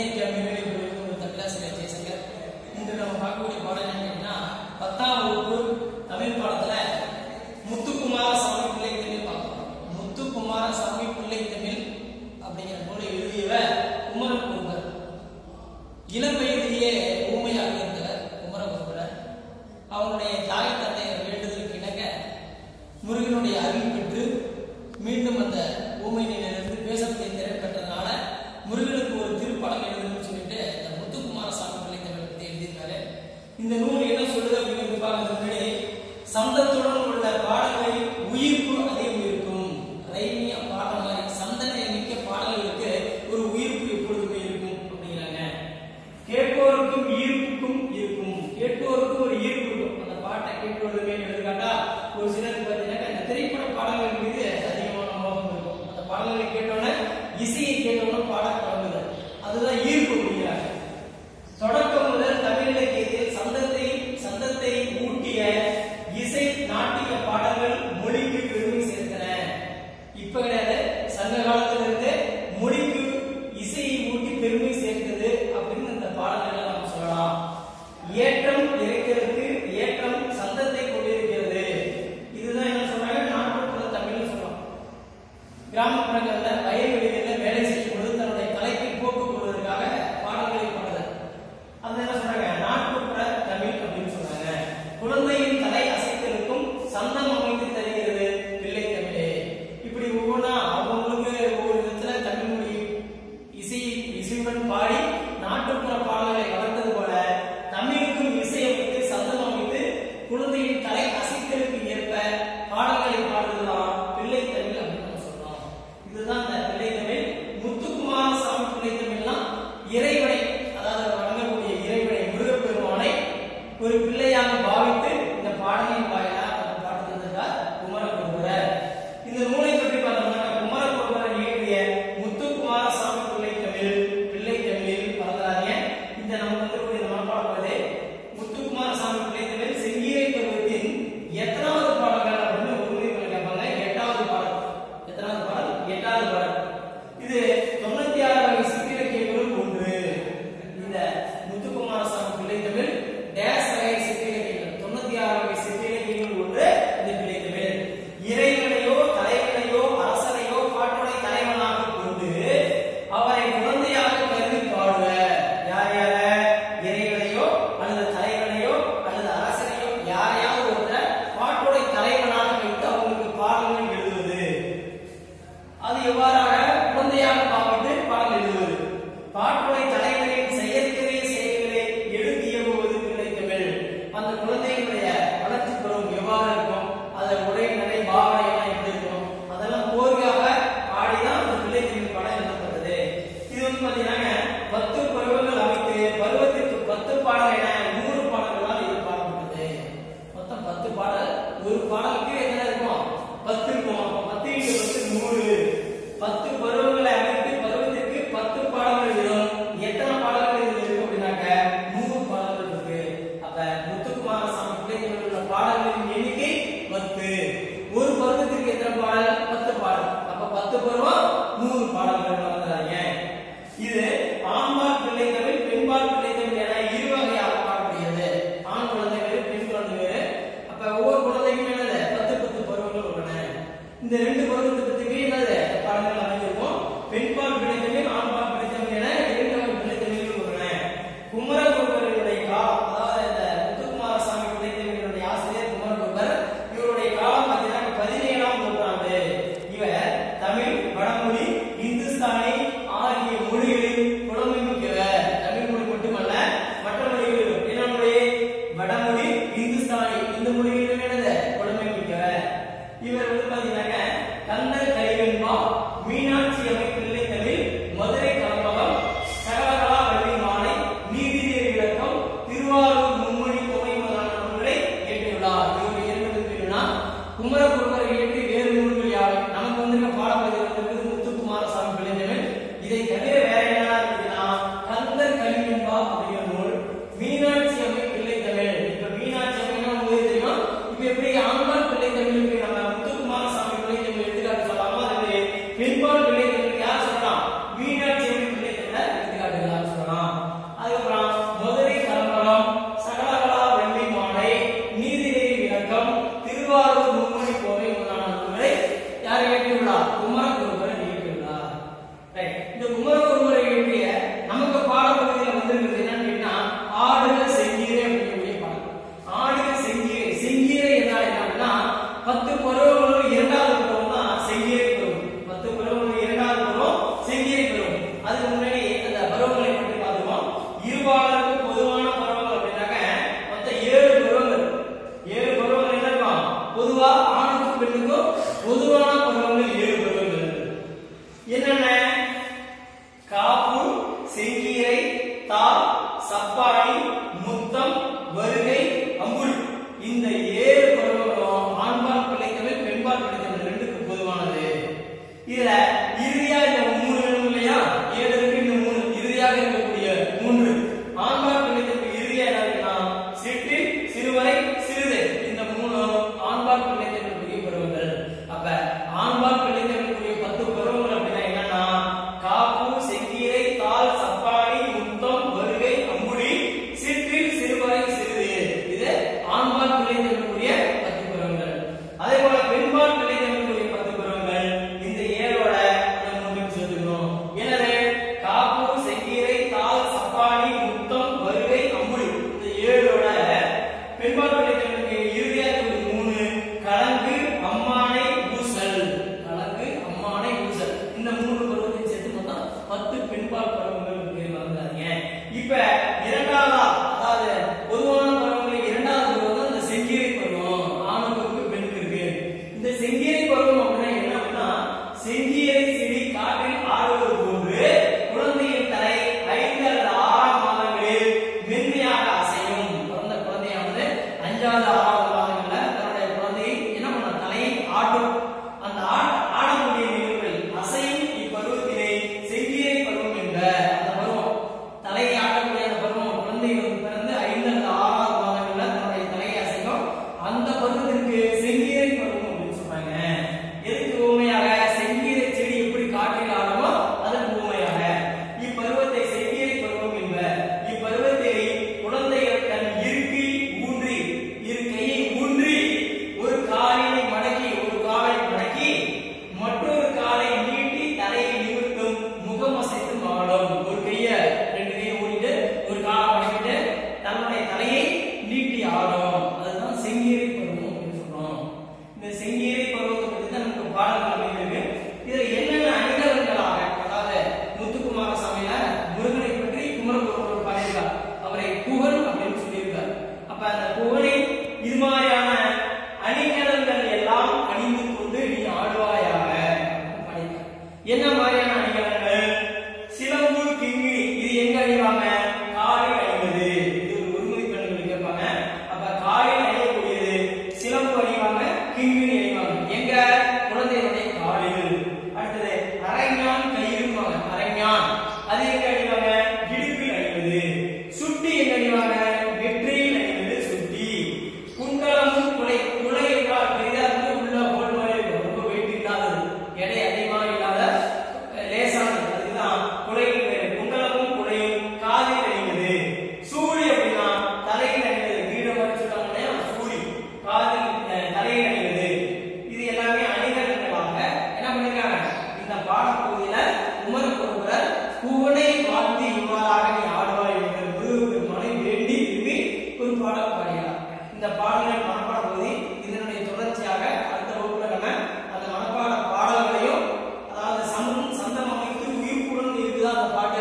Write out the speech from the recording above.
அன்னைக்கு அம்மிகளை ஒரு தமிழாசிரியர் ஜெயசங்கர். இன்று நம்ம பார்க்கக்கூடிய பாடம் என்னன்னா 10ஆம் வகுப்பு தமிழ் பாடத்துல முத்துக்குமாரசாமி பிள்ளை தமிழ் பார்க்கலாம். முத்துக்குமாரசாமி பிள்ளை தமிழ் அப்படிங்கிற நூலை எழுதியவர் குமரகுருபரர். இளம் வயதிலேயே ஊமையாக இருந்தவர் குமரகுருபரர். அவருடைய தாய் தந்தையர் வேண்டுதலுக்கு இணங்க முருகனுடைய அருள் பெற்று மீண்டும் அந்த ஊமை நிலையிலிருந்து பேசக்கூடிய திறன் பெற்றதுனால முருகனுக்கு ஒரு திருப்பாடம் எழுதணும்னு சொல்லிட்டு இந்த முத்துக்குமாரசாமி பிள்ளை தமிழ் பற்றி எழுதியிருக்காரு. இந்த நூல் என்ன சொல்லுது அப்படிங்கிறது பார்க்கறதுக்கு சந்தத்துடன் உள்ள பாடல்களில் உயிர்ப்பு அதிகம் இருக்கும். ரைமியா பாடல் மாதிரி சந்தனை மிக்க பாடல்களுக்கு ஒரு உயிர்ப்பு எப்பொழுதுமே இருக்கும் அப்படிங்கிறாங்க. கேட்போருக்கும் ஈர்ப்புக்கும் இருக்கும். கேட்போருக்கும் ஒரு ஈர்ப்பு இருக்கும். அந்த பாட்டை கேட்பொழுதுமே எடுத்துக்காட்டா ஒரு சிலருக்கு பார்த்தீங்கன்னா இந்த திரைப்பட பாடல்கள் மீது அதிகமான மோகம் இருக்கும். அந்த பாடல்களை கேட்டோன்னே இசையை கேட்டோன்னு பாட தொடங்குது. அதுதான் ஈர்ப்பு அப்படிங்கிறாங்க. தொடக்கம் முதல் தமிழ் இலக்கியத்தில் சந்தத்தை ஊட்டிய இசை நாட்டிய பாடல்கள் மொழிக்கு பெருமை சேர்த்தன. இப்ப கிடையாது, சங்க காலத்திலிருந்து மொழிக்கு இசையை ஊட்டி பெருமை சேர்த்தது அப்படின்னு இந்த பாடல்களை நம்ம சொல்லலாம். ஏற்றம் இறைக்கிறதுக்கு ஏற்றம் சந்தத்தை கொண்டிருக்கிறது. இதுதான் என்ன சொல்றாங்க, நாட்டுப்புற தமிழ்னு சொல்லலாம். கிராமப்புறங்கள்ல வயல்வெளிகளில் வேலை செய்யும் பொழுது தன்னுடைய தலைப்பை போக்குக் கொள்வதற்காக பாடல்களை பாடுதல். அது என்ன சொல்றாங்க, நாட்டுப்புற தமிழ் அப்படின்னு சொல்றாங்க. குழந்தையின் தலை அசைத்தலுக்கும் சந்தம் அமைத்து தருகிறது பிள்ளை தமிழே. இப்படி ஒவ்வொன்றா அவங்களுக்கு ஒவ்வொரு விதத்துல தமிழ் மொழி இசையுடன் பாடி நாட்டுப்புற பாடல்களை வளர்த்தது போல தமிழுக்கும் இசையமைத்து சந்தம் அமைத்து குழந்தையின் தலை அசைத்தலுக்கு ஏற்ப பாடல்களை பாடுவதுதான் பிள்ளை தமிழ் அப்படின்னு சொல்றோம். இதுதான் இந்த பிள்ளை தமிழ். முத்துக்குமாரசாமி பிள்ளை தமிழ்லாம் இறைவனை, அதாவது வணங்கக்கூடிய இறைவனை முருகப்பெருமானை ஒரு பிள்ளையாக பாவித்து இந்த பாடலின் வாயிலா அந்த பாட்டு தந்திருக்கார் குமரகுருபரர். இந்த நூலை பற்றி பார்த்தோம்னா குமரகுருபரர் இயற்றிய முத்துக்குமாரசாமி பிள்ளை தமிழில் பரந்தாரிய இந்த நம்ம வந்து மனப்பாடப்பது முத்துக்குமாரசாமி பிள்ளை தமிழ் செங்கீரை பருவத்தின் எத்தனாவது பாடல்கள் அப்படின்னு ஒரு கேட்பாங்க. 8வது பாடல். எத்தனாவது பாடல்? 8வது பாடல். இது 96 வகை சிற்றிலக்கியங்களுள் ஒன்று. இந்த முத்துக்குமாரசாமி பிள்ளை தமிழ் டேஸ் வகை சிற்றிலக்கியங்கள் 96 வகை சிற்றிலக்கியங்கள் ஒன்று இந்த பிள்ளை தமிழ். இறைவனையோ தலைவனையோ அரசனையோ பாட்டுடை தலைவனாக கொண்டு அவரை குழந்தையாக கருதி பாடுவர். யார் யார? இறைவனையோ அல்லது தலைவனையோ அல்லது அரசனையோ யாரையாவது ஒருத்தர் பாட்டுடை தலைவனாக வைத்து அவங்களுக்கு பாடல்கள் எழுதுவது. அது எவ்வாறாக குழந்தையாக செங்கீரை தாள் சப்பாணி முத்தம் வருகை அம்புல் இந்த 7 பருவங்களும் ஆண்பால் பிள்ளைத்தமிழ் பெண்பால் பிள்ளைத்தமிழ் ரெண்டுக்கு பொதுவானது. இதுல இறுதியா இந்த 3 வேணும் இல்லையா? 7 இருக்கு, இந்த 3 இறுதியாக இருக்கக்கூடிய 3 ஆண்பால் பிள்ளைத்தமிழ் இறுதியா என்னன்னா சிற்று சிறுவரை சிறுதை இந்த 3 ஆண்பால் பிள்ளைத்தமிழுக்குரிய பருவங்கள். அப்ப ஆண்பால் பிள்ளைத்தமிழுக்குரிய 10 பருவங்கள் அப்படின்னா என்னன்னா காப்பு செங்கீரை தாள் சப்பாணி முத்தம் வருகை அம்புலி சிற்று சிறுவரை சிறுதை இது ஆண்பால் பிள்ளைத்தமிழுக்குரிய 10 பருவங்கள். அதே போல பெண்பால் பிள்ளைத்தமிழுக்குரிய 10 பருவங்கள் இந்த 7ஓட நம்ம 3 சேர்த்துக்கணும். எனவே காப்பு செங்கீரை தாள் சப்பாணி முத்தம் வருகை அம்புலி இந்த 7ஓட பெண்பால் பிள்ளைத்தமிழுக்கு இறுதியா இருக்கிறது 3 கலங்கு அம்மானை ஊசல் கலங்கு அம்மானை ஊசல் இந்த 3 பருவத்தை சேர்த்து மொத்தம் 10 பெண்பால் பருவங்கள் வந்தாங்க. இப்ப இரண்டாவதா அதாவது பொதுவான பருவங்களில் இரண்டாவது பருவம் இந்த செங்கீரை பருவம். ஆணுக்கு பெண்ணுக்கு இருக்கு. இந்த செங்கீரை பருவம் அப்படின்னா என்ன அப்படின்னா செங்கீரை செடி காற்றில் ஆடுவது போன்று குழந்தையின் தலை 5 அல்லது 6 மாதங்களில் மென்மையாக அசையும். பிறந்த குழந்தையானது 5வது 6வது மாதங்கள்ல தன்னுடைய குழந்தையை என்ன பண்ண தலையை ஆட்டும். அந்த ஆடக்கூடிய நிகழ்வில் அசையும் இப்பருவத்தினை செங்கீரை பருவம் என்ற அந்த பருவம் தலையை ஆட்டக்கூடிய அந்த பருவம் குழந்தை பிறந்து 5 அல்லது 6வது மாதங்கள்ல தன்னுடைய தலையை அசைக்கும். அந்த பருவத்திற்கு செங்கீரை பருவம் அப்படின்னு சொல்றாங்க. எதுக்கு உண்மையாக செங்கீரை செடி எப்படி காற்றில் ஆடுமோ அதற்கு உண்மையாக இப்பருவத்தை செங்கீரை பருவம் என்ப. இப்பருவத்தில் குழந்தைகள் தன் இருக்கையை ஊன்றி ஒரு காலினை மடக்கி மற்றொரு காலை நீட்டி தலையை நிமிர்த்தும் முகம் அசைத்தும் ஆடும். ஒரு கைய 2 கையை ஊனிட்டு ஒரு காலை மடக்கிட்டு தன்னுடைய தலையை நீட்டி ஆடும். அதுதான் செங்கீரை பருவம் அப்படின்னு சொல்றோம். இந்த செங்கீரை பருவத்தை பற்றி தான் நமக்கு பாடங்கள் அமைந்திருக்கு. இதுல என்னென்ன அணிகலன்களாக அதாவது முத்துக்குமார சாமியில முருகனை பற்றி குமரகுருவர் பாடியிருக்கார். அவரை புகழ் அப்படின்னு சொல்லியிருக்கார். அப்ப அந்த புகழை இது மாதிரியான அணிகலன்கள் எல்லாம் அணிந்து கொண்டு நீ ஆடுவாயாக பாடியிருக்கார். என்ன மாதிரியான அணிகலன்கள்? சிலம்பு கிங்கிணி இது எங்க அணிவாங்க? காலில் அணிவது. இது ஒரு ஒருமுறை பெண்கள் கேட்பாங்க. அப்ப காலில் அணியக்கூடியது சிலம்பு அணிவாங்க, கிங்கிணி அணிவாங்க. எங்க? குழந்தைகளுடைய காலில். அடுத்தது அரஞ்ஞான் கயிறுவாங்க. அரஞ்ஞான் அது எங்க அணிவாங்க? இடுப்பில் அணிவது. சுட்டி எங்க அணிவாங்க? வெற்றியில் அணிவது சுட்டி. குண்டலமும் குலை என்றால் பெரிதாக உள்ள ஹோல் மாதிரி ரொம்ப வெயிட் இல்லாதது, எடை அதிகமாக இல்லாத லேசானது, அதுதான் குலை. குண்டலமும் குலையும் காதில் அணிவது. சூழி அப்படின்னா தலையில் அணிவது. வீடு மாதிரி சொல்றாங்க சூழி காதில் தலையில் அணிவது. இது எல்லாமே அணிகலன்களாக என்ன பண்ணிருக்காங்க இந்த பாடப்பகுதியில குமரகுருபரர் புகழை வாழ்த்து இவ்வாறாக நீ ஆடுவாய் என்ற முருகப்பெருமானை வேண்டி விரும்பி ஒரு பாடல் பாடுகிறார். இந்த பாடல்கள் மனப்பாட பகுதி. இதனுடைய தொடர்ச்சியாக அடுத்த வகுப்புல நம்ம அந்த மனப்பாட பாடல்களையும் அதாவது சந்தம் அமைத்து உயிர்ப்புடன் இருக்குதா அந்த பாட்டை